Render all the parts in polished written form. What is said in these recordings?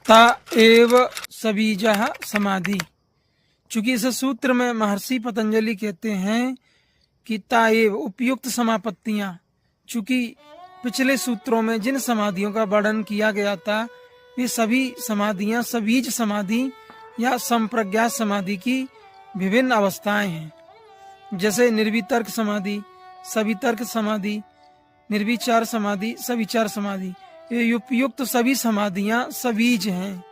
ता एव सबीजः समाधि। चूंकि इस सूत्र में महर्षि पतंजलि कहते हैं कि ताएव उपयुक्त समापत्तियां, चूंकि पिछले सूत्रों में जिन समाधियों का वर्णन किया गया था ये सभी समाधियां सबीज समाधि या संप्रज्ञात समाधि की विभिन्न अवस्थाएं हैं। जैसे निर्वितर्क समाधि, सवितर्क समाधि, निर्विचार समाधि, सविचार समाधि, ये उपयुक्त सभी समाधियां सबीज हैं,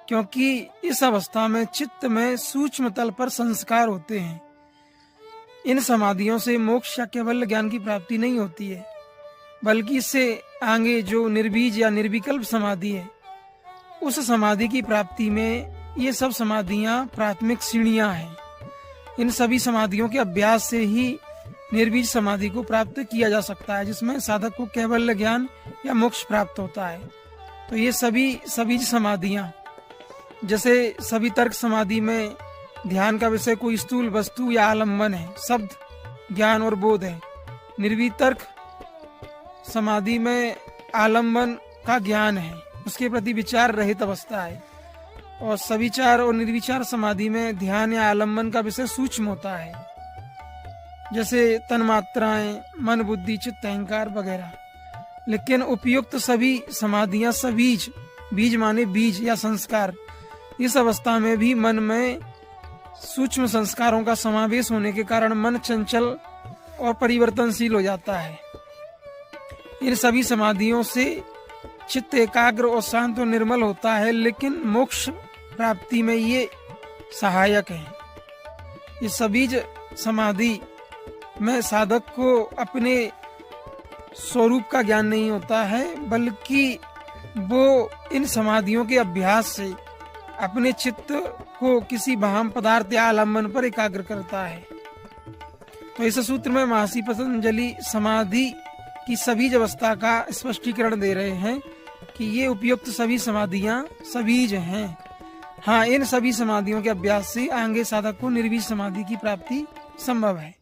क्योंकि इस अवस्था में चित्त में सूक्ष्म तल पर संस्कार होते हैं। इन समाधियों से मोक्ष या केवल ज्ञान की प्राप्ति नहीं होती है, बल्कि इससे आगे जो निर्बीज या निर्विकल्प समाधि है उस समाधि की प्राप्ति में ये सब समाधियां प्राथमिक सीढ़ियां हैं। इन सभी समाधियों के अभ्यास से ही निर्बीज समाधि को प्राप्त किया जा सकता है, जिसमें साधक को केवल ज्ञान या मोक्ष प्राप्त होता है। तो ये सभी सबीज समाधियां, जैसे सभी तर्क समाधि में ध्यान का विषय कोई स्थूल वस्तु या आलम्बन है, शब्द, ज्ञान और बोध है। निर्वितर्क समाधि में आलम्बन का ज्ञान है, उसके प्रति विचार रहित अवस्था है। और सविचार और निर्विचार समाधि में ध्यान या आलम्बन का विषय सूक्ष्म होता है, जैसे तन्मात्राएं, मन, बुद्धि, चित्त, अहंकार वगैरह। लेकिन उपयुक्त सभी समाधियां सबीज, बीज माने बीज या संस्कार, इस अवस्था में भी मन में सूक्ष्म संस्कारों का समावेश होने के कारण मन चंचल और परिवर्तनशील हो जाता है। इन सभी समाधियों से चित्त एकाग्र और शांत और निर्मल होता है, लेकिन मोक्ष प्राप्ति में ये सहायक है। ये सबीज समाधि में साधक को अपने स्वरूप का ज्ञान नहीं होता है, बल्कि वो इन समाधियों के अभ्यास से अपने चित्त को किसी बाह्य पदार्थ या आलम्बन पर एकाग्र करता है। तो इस सूत्र में महर्षि पतंजलि समाधि की सबीज अवस्था का स्पष्टीकरण दे रहे हैं कि ये उपयुक्त सभी समाधियां सबीज हैं। हाँ, इन सभी समाधियों के अभ्यास से आगे साधक को निर्बीज समाधि की प्राप्ति संभव है।